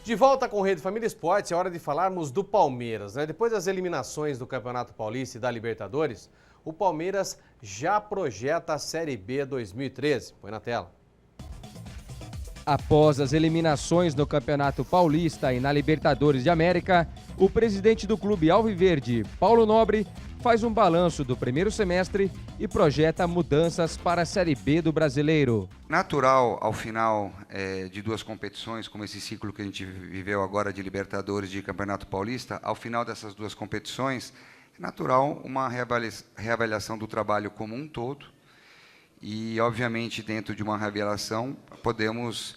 De volta com o Rede Família Esportes, é hora de falarmos do Palmeiras, né? Depois das eliminações do Campeonato Paulista e da Libertadores, o Palmeiras já projeta a Série B 2013. Põe na tela. Após as eliminações no Campeonato Paulista e na Libertadores de América, o presidente do clube Alviverde, Paulo Nobre, faz um balanço do primeiro semestre e projeta mudanças para a Série B do Brasileiro. Natural, ao final de duas competições, como esse ciclo que a gente viveu agora de Libertadores e de Campeonato Paulista, ao final dessas duas competições, é natural uma reavaliação do trabalho como um todo e, obviamente, dentro de uma reavaliação, podemos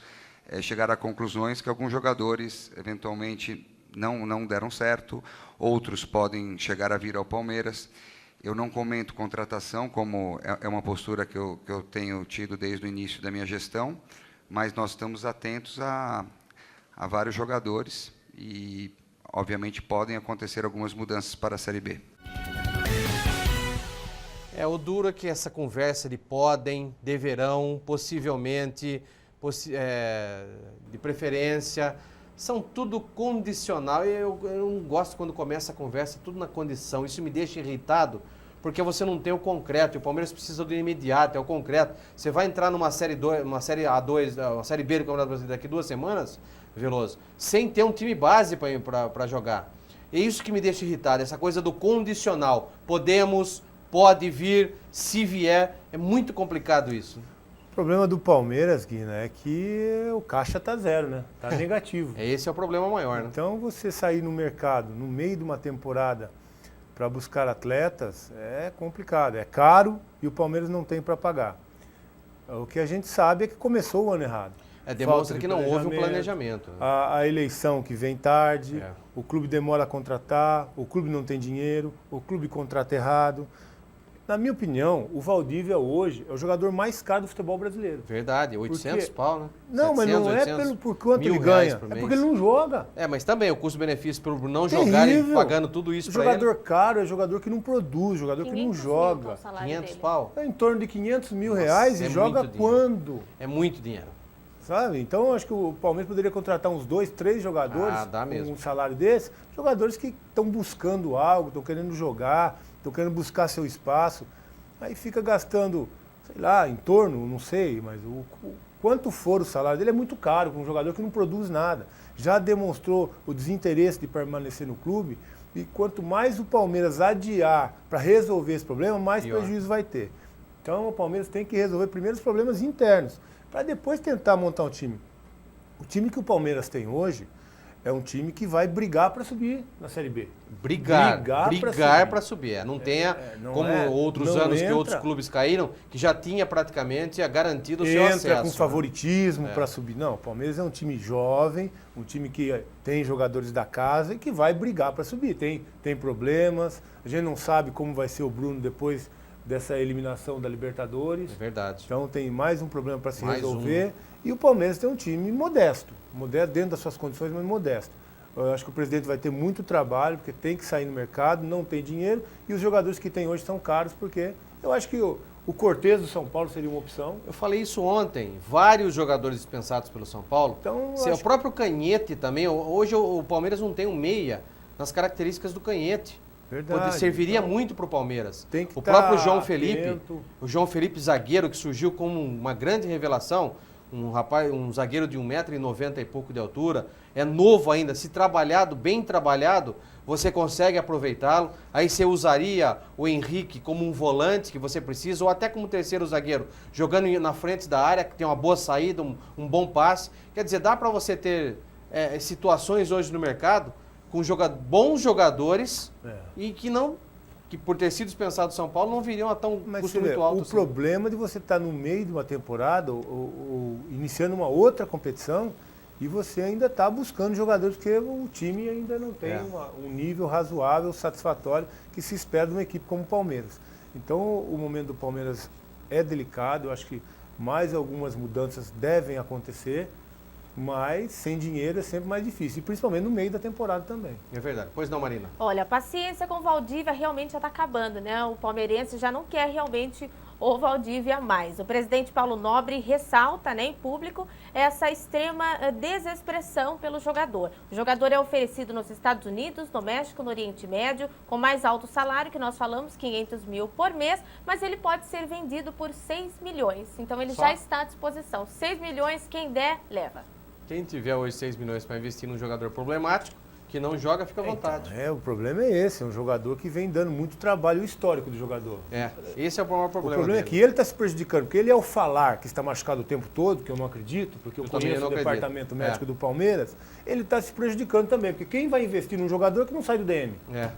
chegar a conclusões que alguns jogadores, eventualmente, não deram certo, outros podem chegar a vir ao Palmeiras. Eu não comento contratação, como é uma postura que eu tenho tido desde o início da minha gestão, mas nós estamos atentos a vários jogadores e, obviamente, podem acontecer algumas mudanças para a Série B. O duro é que essa conversa de podem, deverão, possivelmente, de preferência, são tudo condicional. Eu não gosto quando começa a conversa tudo na condição. Isso me deixa irritado, porque você não tem o concreto. E o Palmeiras precisa do imediato, é o concreto. Você vai entrar numa Série 2, uma Série A2, uma Série B do Campeonato Brasileiro daqui 2 semanas, Veloso, sem ter um time base para jogar. É isso que me deixa irritado, essa coisa do condicional. Podemos, pode vir, se vier. É muito complicado isso. O problema do Palmeiras, Guina, é que o caixa está zero, né? Está negativo. Esse é o problema maior, né? Então, você sair no mercado, no meio de uma temporada, para buscar atletas, é complicado. É caro e o Palmeiras não tem para pagar. O que a gente sabe é que começou o ano errado. Demonstra que não houve um planejamento. Né? A eleição que vem tarde, o clube demora a contratar, o clube não tem dinheiro, o clube contrata errado. Na minha opinião, o Valdívia hoje é o jogador mais caro do futebol brasileiro. Verdade, 800 pau, né? Não, 700, mas não 800, é por quanto ele ganha, é porque ele não joga. Mas também o custo-benefício por não jogar e pagando tudo isso para ele. Jogador caro é jogador que não produz, jogador que não joga. 500 pau? É em torno de 500 mil reais e joga quando? É muito dinheiro. Sabe? Então, eu acho que o Palmeiras poderia contratar uns 2, 3 jogadores com um salário desse. Jogadores que estão buscando algo, estão querendo jogar, estão querendo buscar seu espaço. Aí fica gastando, sei lá, em torno, não sei, mas quanto for o salário dele é muito caro para um jogador que não produz nada. Já demonstrou o desinteresse de permanecer no clube e quanto mais o Palmeiras adiar para resolver esse problema, mais prejuízo vai ter. Então, o Palmeiras tem que resolver primeiro os problemas internos, para depois tentar montar um time. O time que o Palmeiras tem hoje é um time que vai brigar para subir na Série B. Brigar para subir. Não tenha, como outros anos que outros clubes caíram, que já tinha praticamente garantido o seu acesso. Entra com favoritismo para subir. Não, o Palmeiras é um time jovem, um time que tem jogadores da casa e que vai brigar para subir. Tem problemas, a gente não sabe como vai ser o Bruno depois dessa eliminação da Libertadores. É verdade. Então tem mais um problema para se resolver. E o Palmeiras tem um time modesto dentro das suas condições, mas modesto. Eu acho que o presidente vai ter muito trabalho, porque tem que sair no mercado, não tem dinheiro, e os jogadores que tem hoje são caros, porque eu acho que o Cortez do São Paulo seria uma opção. Eu falei isso ontem, vários jogadores dispensados pelo São Paulo. Então, o próprio Canhete também, hoje o Palmeiras não tem um meia nas características do Canhete. Verdade. Serviria muito para o Palmeiras. Tem que o próprio João atento. Felipe, o João Felipe zagueiro, que surgiu como uma grande revelação, um zagueiro de 1,90 m e pouco de altura, é novo ainda, se trabalhado, bem trabalhado, você consegue aproveitá-lo. Aí você usaria o Henrique como um volante que você precisa, ou até como terceiro zagueiro, jogando na frente da área, que tem uma boa saída, um bom passe. Quer dizer, dá para você ter situações hoje no mercado com bons jogadores e que por ter sido dispensado do São Paulo não viriam a tão custo muito alto. O problema de você estar no meio de uma temporada ou iniciando uma outra competição e você ainda está buscando jogadores, porque o time ainda não tem um nível razoável, satisfatório, que se espera de uma equipe como o Palmeiras. Então, o momento do Palmeiras é delicado, eu acho que mais algumas mudanças devem acontecer, mas sem dinheiro é sempre mais difícil, e principalmente no meio da temporada também. É verdade. Pois não, Marina? Olha, a paciência com o Valdívia realmente já está acabando, né? O palmeirense já não quer realmente ou Valdívia mais. O presidente Paulo Nobre ressalta, em público, essa extrema desexpressão pelo jogador. O jogador é oferecido nos Estados Unidos, no México, no Oriente Médio, com mais alto salário, que nós falamos, 500 mil por mês, mas ele pode ser vendido por 6 milhões. Então ele já está à disposição. 6 milhões, quem der, leva. Quem tiver hoje 6 milhões para investir num jogador problemático, que não joga, fica à vontade. O problema é esse, é um jogador que vem dando muito trabalho histórico do jogador. Esse é o maior problema. O problema é que ele está se prejudicando, porque ele é o falar que está machucado o tempo todo, que eu não acredito, porque eu conheço o departamento médico do Palmeiras, ele está se prejudicando também, porque quem vai investir num jogador que não sai do DM?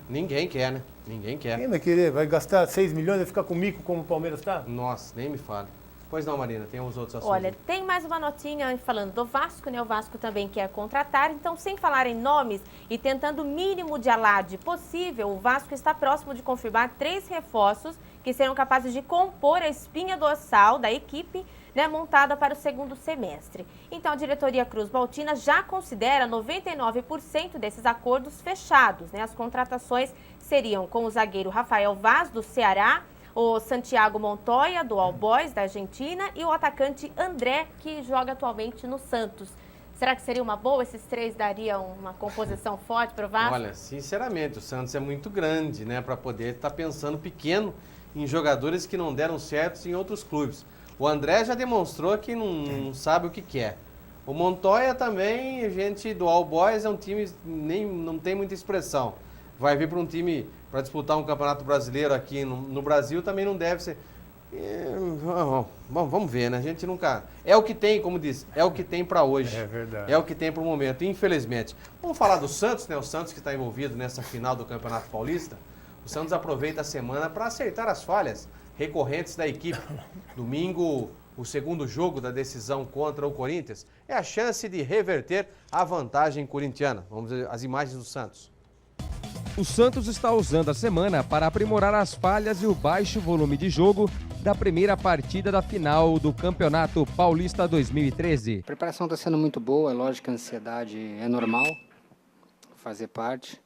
Ninguém quer, né? Ninguém quer. Quem vai querer? Vai gastar 6 milhões e ficar com mico como o Palmeiras está? Nossa, nem me fale. Pois não, Marina, tem uns outros assuntos. Olha, tem mais uma notinha falando do Vasco, né? O Vasco também quer contratar, então sem falar em nomes e tentando o mínimo de alarde possível, o Vasco está próximo de confirmar 3 reforços que serão capazes de compor a espinha dorsal da equipe, né, montada para o segundo semestre. Então a diretoria Cruz Maltina já considera 99% desses acordos fechados, né? As contratações seriam com o zagueiro Rafael Vaz, do Ceará, o Santiago Montoya, do All Boys, da Argentina, e o atacante André, que joga atualmente no Santos. Será que seria uma boa? Esses 3 dariam uma composição forte para o Vasco? Olha, sinceramente, o Santos é muito grande, né, para poder estar pensando pequeno em jogadores que não deram certo em outros clubes. O André já demonstrou que não sabe o que quer. O Montoya também, gente do All Boys, é um time não tem muita expressão. Vai vir para um time para disputar um campeonato brasileiro aqui no Brasil, também não deve ser. Vamos ver, né? A gente nunca... É o que tem, como diz, é o que tem para hoje. É verdade. É o que tem para o momento, infelizmente. Vamos falar do Santos, né? O Santos que está envolvido nessa final do Campeonato Paulista. O Santos aproveita a semana para acertar as falhas recorrentes da equipe. Domingo, o segundo jogo da decisão contra o Corinthians, é a chance de reverter a vantagem corintiana. Vamos ver as imagens do Santos. O Santos está usando a semana para aprimorar as falhas e o baixo volume de jogo da primeira partida da final do Campeonato Paulista 2013. A preparação está sendo muito boa, é lógico que a ansiedade é normal, fazer parte.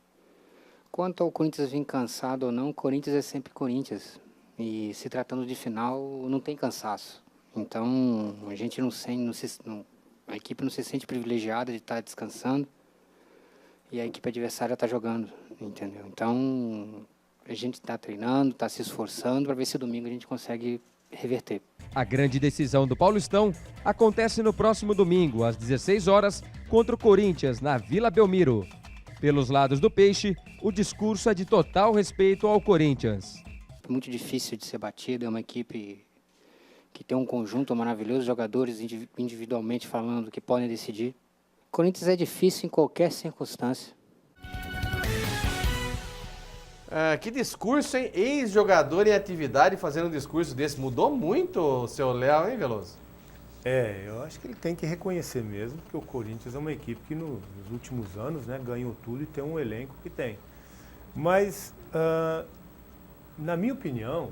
Quanto ao Corinthians vir cansado ou não, o Corinthians é sempre Corinthians. E se tratando de final, não tem cansaço. Então, a gente a equipe não se sente privilegiada de estar descansando e a equipe adversária está jogando, entendeu? Então, a gente está treinando, está se esforçando para ver se domingo a gente consegue reverter. A grande decisão do Paulistão acontece no próximo domingo, às 16 horas, contra o Corinthians, na Vila Belmiro. Pelos lados do Peixe, o discurso é de total respeito ao Corinthians. Muito difícil de ser batido, é uma equipe que tem um conjunto maravilhoso, jogadores individualmente falando que podem decidir. Corinthians é difícil em qualquer circunstância. Que discurso, hein? Ex-jogador em atividade fazendo um discurso desse. Mudou muito o seu Léo, hein, Veloso? Eu acho que ele tem que reconhecer mesmo que o Corinthians é uma equipe que nos últimos anos, né, ganhou tudo e tem um elenco que tem. Mas, na minha opinião,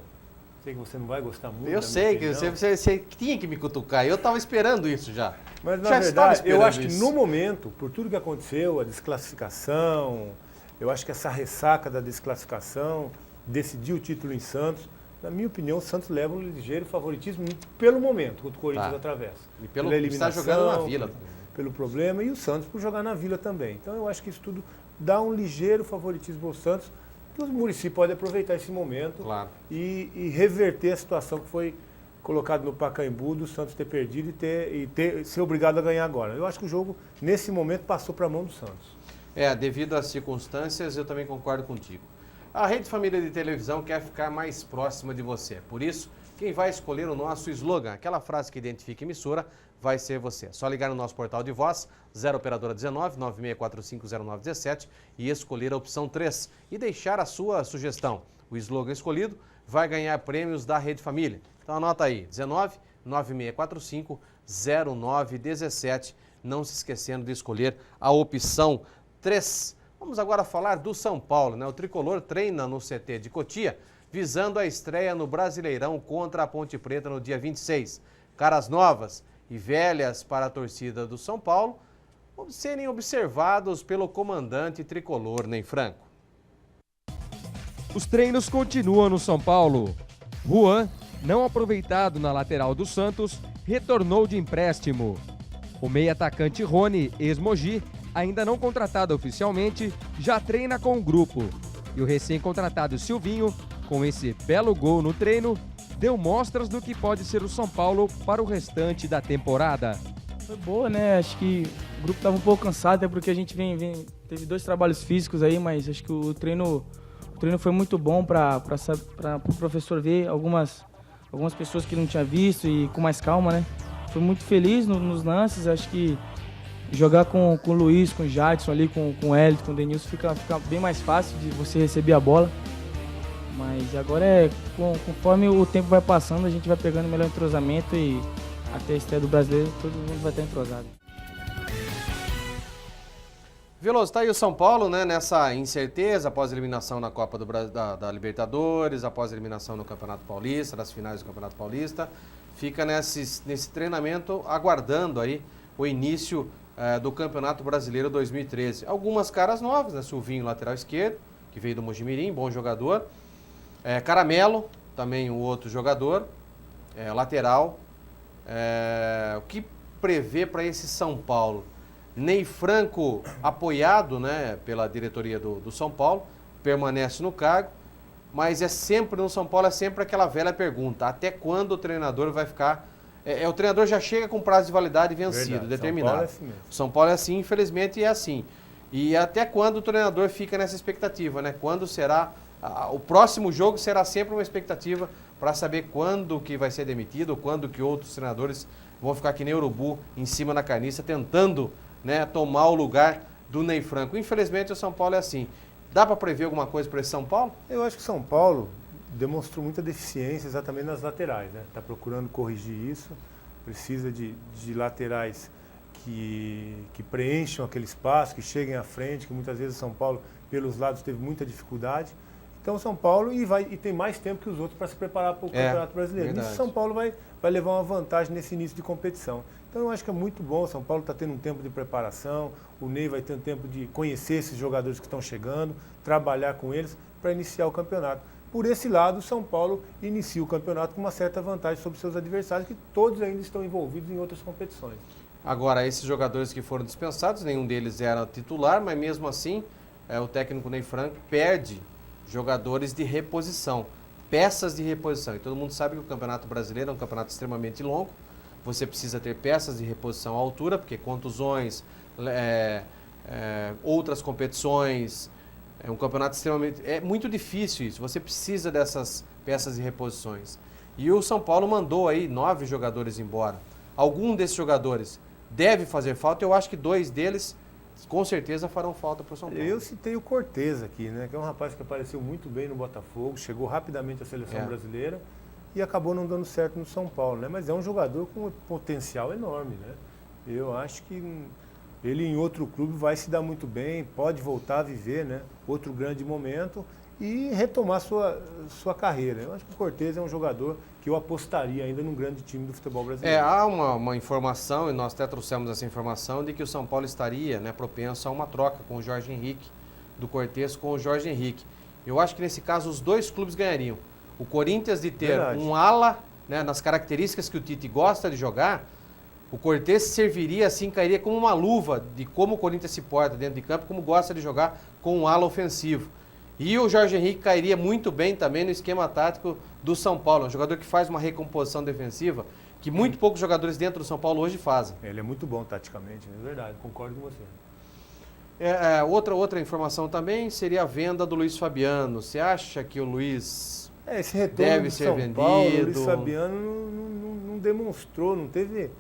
sei que você não vai gostar muito. Eu sei que você tinha que me cutucar. Eu estava esperando isso já. Mas, na verdade, eu acho que no momento, por tudo que aconteceu, a desclassificação, eu acho que essa ressaca da desclassificação decidiu o título em Santos. Na minha opinião, o Santos leva um ligeiro favoritismo pelo momento, quando o Corinthians atravessa. E pela eliminação, está jogando na Vila. Pelo problema, e o Santos por jogar na Vila também. Então, eu acho que isso tudo dá um ligeiro favoritismo ao Santos, que o Muricy pode aproveitar esse momento e reverter a situação que foi colocado no Pacaembu do Santos ter perdido e ser obrigado a ganhar agora. Eu acho que o jogo, nesse momento, passou para a mão do Santos. Devido às circunstâncias, eu também concordo contigo. A Rede Família de Televisão quer ficar mais próxima de você. Por isso, quem vai escolher o nosso slogan, aquela frase que identifica a emissora, vai ser você. É só ligar no nosso portal de voz, 0 operadora 19 96450917 e escolher a opção 3 e deixar a sua sugestão. O slogan escolhido vai ganhar prêmios da Rede Família. Então anota aí, 19 9645 0917, não se esquecendo de escolher a opção 3. Vamos agora falar do São Paulo, né? O tricolor treina no CT de Cotia, visando a estreia no Brasileirão contra a Ponte Preta no dia 26. Caras novas e velhas para a torcida do São Paulo serem observados pelo comandante tricolor, Ney Franco. Os treinos continuam no São Paulo. Juan, não aproveitado na lateral do Santos, retornou de empréstimo. O meio-atacante Rony, ex-Mogi, ainda não contratado oficialmente, já treina com o grupo. E o recém-contratado Silvinho, com esse belo gol no treino, deu mostras do que pode ser o São Paulo para o restante da temporada. Foi boa, né? Acho que o grupo estava um pouco cansado, até porque a gente teve 2 trabalhos físicos aí, mas acho que o treino foi muito bom para o professor ver algumas pessoas que não tinha visto e com mais calma, né? Fui muito feliz nos lances, acho que jogar com o Luiz, com o Jadson ali, com o Elton, com o Denilson, fica bem mais fácil de você receber a bola. Mas agora conforme o tempo vai passando, a gente vai pegando melhor entrosamento e até a estreia do Brasileiro, todo mundo vai estar entrosado. Veloso, tá aí o São Paulo, né, nessa incerteza após a eliminação na Copa da Libertadores, após a eliminação no Campeonato Paulista, nas finais do Campeonato Paulista, fica nesse treinamento aguardando aí o início do Campeonato Brasileiro 2013. Algumas caras novas, né, Silvinho, lateral esquerdo, que veio do Mojimirim, bom jogador, Caramelo, também o outro jogador, lateral. O que prevê para esse São Paulo? Ney Franco, apoiado, né, pela diretoria do São Paulo, permanece no cargo, mas no São Paulo é sempre aquela velha pergunta, até quando o treinador vai ficar... o treinador já chega com prazo de validade vencido, determinado. São Paulo é assim, infelizmente é assim. E até quando o treinador fica nessa expectativa, né? Quando será... o próximo jogo será sempre uma expectativa para saber quando que vai ser demitido, ou quando que outros treinadores vão ficar que nem urubu em cima na carniça, tentando, né, tomar o lugar do Ney Franco. Infelizmente o São Paulo é assim. Dá para prever alguma coisa para esse São Paulo? Eu acho que o São Paulo demonstrou muita deficiência exatamente nas laterais, né? Está procurando corrigir isso, precisa de laterais que preencham aquele espaço, que cheguem à frente, que muitas vezes o São Paulo, pelos lados, teve muita dificuldade. Então o São Paulo e tem mais tempo que os outros para se preparar para o Campeonato Brasileiro. Verdade. Isso o São Paulo vai levar uma vantagem nesse início de competição. Então eu acho que é muito bom, o São Paulo está tendo um tempo de preparação, o Ney vai ter um tempo de conhecer esses jogadores que estão chegando, trabalhar com eles para iniciar o campeonato. Por esse lado, o São Paulo inicia o campeonato com uma certa vantagem sobre seus adversários, que todos ainda estão envolvidos em outras competições. Agora, esses jogadores que foram dispensados, nenhum deles era titular, mas mesmo assim, o técnico Ney Franco perde jogadores de reposição, peças de reposição. E todo mundo sabe que o Campeonato Brasileiro é um campeonato extremamente longo. Você precisa ter peças de reposição à altura, porque contusões, outras competições, é um campeonato extremamente... É muito difícil isso, você precisa dessas peças de reposições. E o São Paulo mandou aí 9 jogadores embora. Algum desses jogadores deve fazer falta, eu acho que 2 deles com certeza farão falta para o São Paulo. Eu citei o Cortez aqui, né, que é um rapaz que apareceu muito bem no Botafogo, chegou rapidamente à seleção brasileira e acabou não dando certo no São Paulo, né? Mas é um jogador com um potencial enorme, né? Eu acho que ele em outro clube vai se dar muito bem, pode voltar a viver, né, outro grande momento e retomar sua carreira. Eu acho que o Cortez é um jogador que eu apostaria ainda num grande time do futebol brasileiro. Há uma informação, e nós até trouxemos essa informação, de que o São Paulo estaria, né, propenso a uma troca com o Jorge Henrique, do Cortez com o Jorge Henrique. Eu acho que nesse caso os 2 clubes ganhariam. O Corinthians de ter um ala, né, nas características que o Tite gosta de jogar, o Cortez serviria assim, cairia como uma luva de como o Corinthians se porta dentro de campo, como gosta de jogar com um ala ofensivo. E o Jorge Henrique cairia muito bem também no esquema tático do São Paulo, um jogador que faz uma recomposição defensiva que muito poucos jogadores dentro do São Paulo hoje fazem. Ele é muito bom taticamente, é verdade, concordo com você. Outra informação também seria a venda do Luiz Fabiano. Você acha que o Luiz esse retorno deve do ser São vendido? Paulo, o Luiz Fabiano não demonstrou, não teve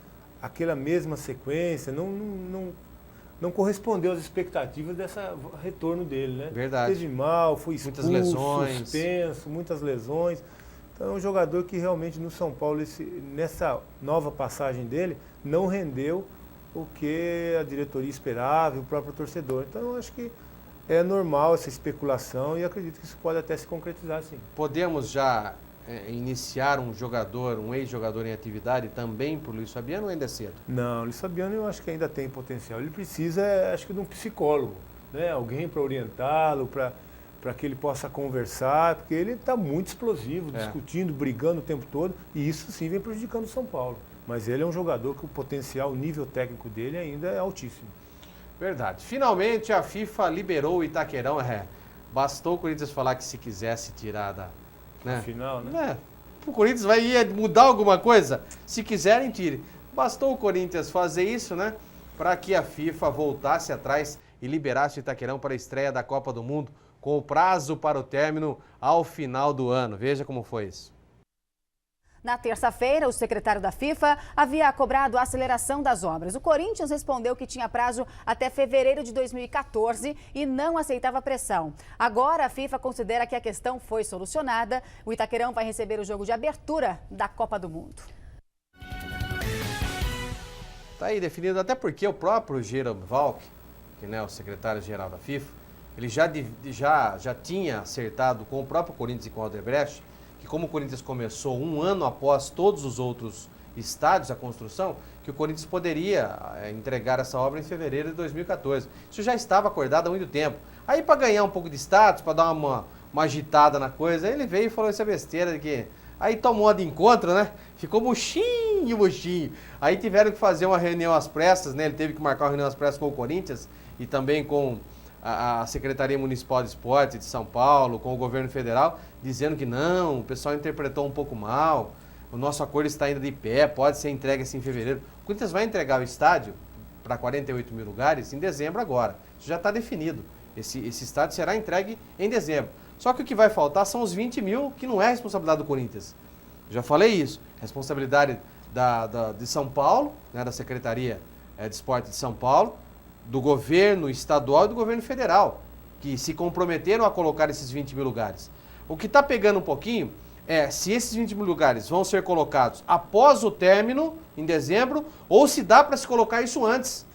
aquela mesma sequência, não correspondeu às expectativas desse retorno dele, né? Verdade. Teve mal, foi expulso, muitas lesões. Suspenso, muitas lesões. Então é um jogador que realmente no São Paulo, nessa nova passagem dele, não rendeu o que a diretoria esperava e o próprio torcedor. Então eu acho que é normal essa especulação e acredito que isso pode até se concretizar, sim. Podemos já iniciar um ex-jogador em atividade também para o Luiz Fabiano ou ainda é cedo? Não, o Luiz Fabiano eu acho que ainda tem potencial. Ele precisa, acho que, de um psicólogo, né? Alguém para orientá-lo, para que ele possa conversar, porque ele está muito explosivo, discutindo, brigando o tempo todo, e isso sim vem prejudicando o São Paulo. Mas ele é um jogador que o potencial, o nível técnico dele ainda é altíssimo. Verdade. Finalmente a FIFA liberou o Itaquerão. Bastou o Corinthians falar que se quisesse tirar da... Né? Final, né? O Corinthians ia mudar alguma coisa? Se quiserem, tire. Bastou o Corinthians fazer isso, né? Para que a FIFA voltasse atrás e liberasse o Itaquerão para a estreia da Copa do Mundo, com o prazo para o término ao final do ano. Veja como foi isso. Na terça-feira, o secretário da FIFA havia cobrado a aceleração das obras. O Corinthians respondeu que tinha prazo até fevereiro de 2014 e não aceitava pressão. Agora, a FIFA considera que a questão foi solucionada. O Itaquerão vai receber o jogo de abertura da Copa do Mundo. Está aí definido, até porque o próprio Gerald Valk, que é o secretário-geral da FIFA, ele já tinha acertado com o próprio Corinthians e com o Odebrecht, que como o Corinthians começou um ano após todos os outros estádios, a construção, que o Corinthians poderia entregar essa obra em fevereiro de 2014. Isso já estava acordado há muito tempo. Aí, para ganhar um pouco de status, para dar uma agitada na coisa, ele veio e falou essa besteira de que... Aí tomou a de encontro, né? Ficou murchinho. Aí tiveram que fazer uma reunião às pressas, né? Ele teve que marcar uma reunião às pressas com o Corinthians e também com a Secretaria Municipal de Esporte de São Paulo, com o governo federal, dizendo que não, o pessoal interpretou um pouco mal, o nosso acordo está ainda de pé, pode ser entregue assim em fevereiro. O Corinthians vai entregar o estádio para 48 mil lugares em dezembro agora. Isso já está definido. Esse estádio será entregue em dezembro. Só que o que vai faltar são os 20 mil, que não é responsabilidade do Corinthians. Já falei isso. Responsabilidade de São Paulo, né, da Secretaria de Esporte de São Paulo, do governo estadual e do governo federal, que se comprometeram a colocar esses 20 mil lugares. O que está pegando um pouquinho é se esses 20 mil lugares vão ser colocados após o término, em dezembro, ou se dá para se colocar isso antes.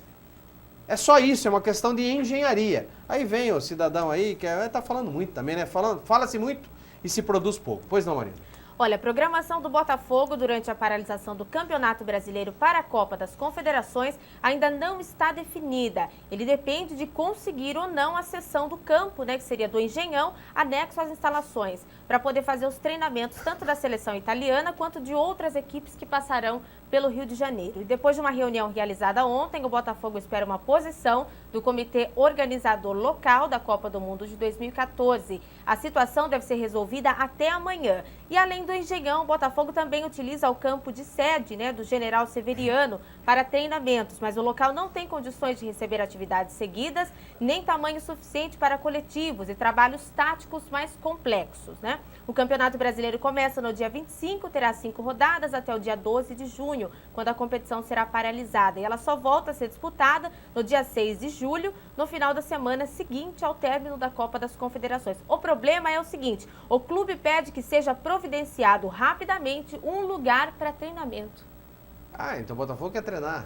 É só isso, é uma questão de engenharia. Aí vem o cidadão aí, que está falando muito também, né? Fala-se muito e se produz pouco. Pois não, Marina? Olha, a programação do Botafogo durante a paralisação do Campeonato Brasileiro para a Copa das Confederações ainda não está definida. Ele depende de conseguir ou não a cessão do campo, né, que seria do Engenhão, anexo às instalações, para poder fazer os treinamentos tanto da seleção italiana quanto de outras equipes que passarão pelo Rio de Janeiro. E depois de uma reunião realizada ontem, o Botafogo espera uma posição do comitê organizador local da Copa do Mundo de 2014. A situação deve ser resolvida até amanhã. E além do Engenhão, o Botafogo também utiliza o campo de sede, né, do General Severiano para treinamentos, mas o local não tem condições de receber atividades seguidas, nem tamanho suficiente para coletivos e trabalhos táticos mais complexos, né? O Campeonato Brasileiro começa no dia 25, terá 5 rodadas até o dia 12 de junho, quando a competição será paralisada. E ela só volta a ser disputada no dia 6 de julho, no final da semana seguinte ao término da Copa das Confederações. O problema é o seguinte, o clube pede que seja providenciado rapidamente um lugar para treinamento. Então o Botafogo quer treinar.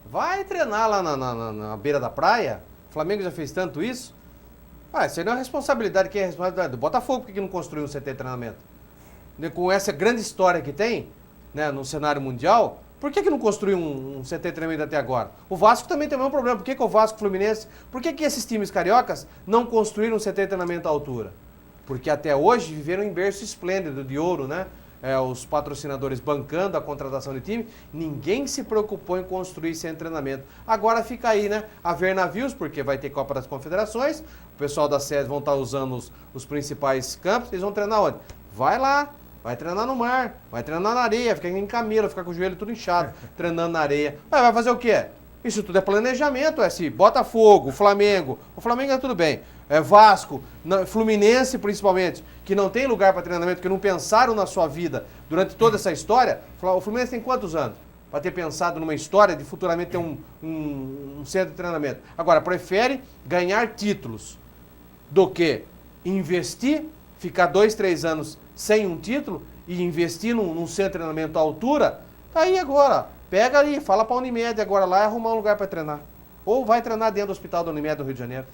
Vai treinar lá na beira da praia. O Flamengo já fez tanto isso. Isso aí não é responsabilidade. Quem é responsabilidade? Do Botafogo, por que não construiu um CT de treinamento? Com essa grande história que tem, né, no cenário mundial, por que não construiu um CT de treinamento até agora? O Vasco também tem o mesmo problema. Por que o Vasco, o Fluminense, por que esses times cariocas não construíram um CT de treinamento à altura? Porque até hoje viveram um berço esplêndido de ouro, né? Os patrocinadores bancando a contratação de time, ninguém se preocupou em construir sem treinamento. Agora fica aí, né? A ver navios, porque vai ter Copa das Confederações, o pessoal da SES vão estar usando os principais campos, eles vão treinar onde? Vai lá, vai treinar no mar, vai treinar na areia, fica em camelo, fica com o joelho tudo inchado, treinando na areia. Vai fazer o quê? Isso tudo é planejamento, se Botafogo, Flamengo, o Flamengo é tudo bem, Vasco, Fluminense principalmente, que não tem lugar para treinamento, que não pensaram na sua vida durante toda essa história. O Fluminense tem quantos anos para ter pensado numa história de futuramente ter um centro de treinamento? Agora, prefere ganhar títulos do que investir, ficar 2, 3 anos sem um título e investir num centro de treinamento à altura. Tá aí agora, pega ali, fala para a Unimed agora lá e arrumar um lugar para treinar. Ou vai treinar dentro do hospital da Unimed do Rio de Janeiro.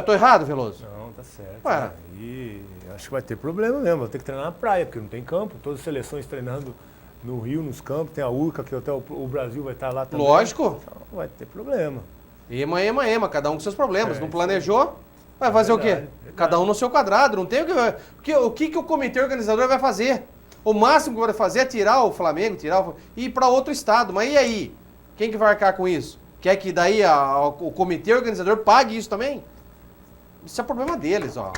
Tô errado, Veloso? Não, tá certo. E acho que vai ter problema mesmo, vai ter que treinar na praia, porque não tem campo, todas as seleções treinando no Rio, nos campos, tem a URCA, que até o Brasil vai estar lá também. Lógico. Então vai ter problema. Ema, cada um com seus problemas. Não planejou, Vai fazer o quê? Cada um no seu quadrado, não tem o que o comitê organizador vai fazer? O máximo que vai fazer é tirar o Flamengo, e ir para outro estado. Mas e aí? Quem que vai arcar com isso? Quer que daí o comitê organizador pague isso também? Isso é problema deles, ó.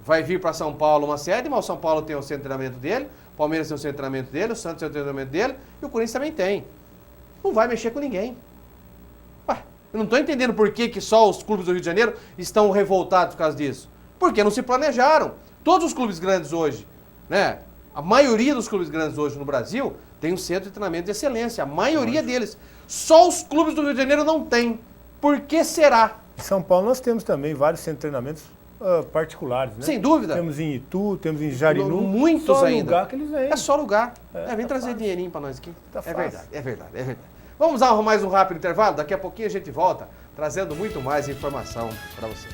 Vai vir para São Paulo uma sede, mas o São Paulo tem o centro de treinamento dele, o Palmeiras tem o centro de treinamento dele, o Santos tem o centro de treinamento dele e o Corinthians também tem. Não vai mexer com ninguém. Ué, eu não estou entendendo por que só os clubes do Rio de Janeiro estão revoltados por causa disso. Porque não se planejaram. Todos os clubes grandes hoje, né? A maioria dos clubes grandes hoje no Brasil tem um centro de treinamento de excelência. A maioria deles. Só os clubes do Rio de Janeiro não tem. Por que será? Em São Paulo nós temos também vários centros de treinamentos particulares, né? Sem dúvida. Temos em Itu, temos em Jarinu. Muitos só ainda. Lugar que eles vêm. É só lugar. Vem tá trazer fácil. dinheirinho para nós aqui. Tá é fácil. verdade. Vamos dar mais um rápido intervalo? Daqui a pouquinho a gente volta, trazendo muito mais informação para você.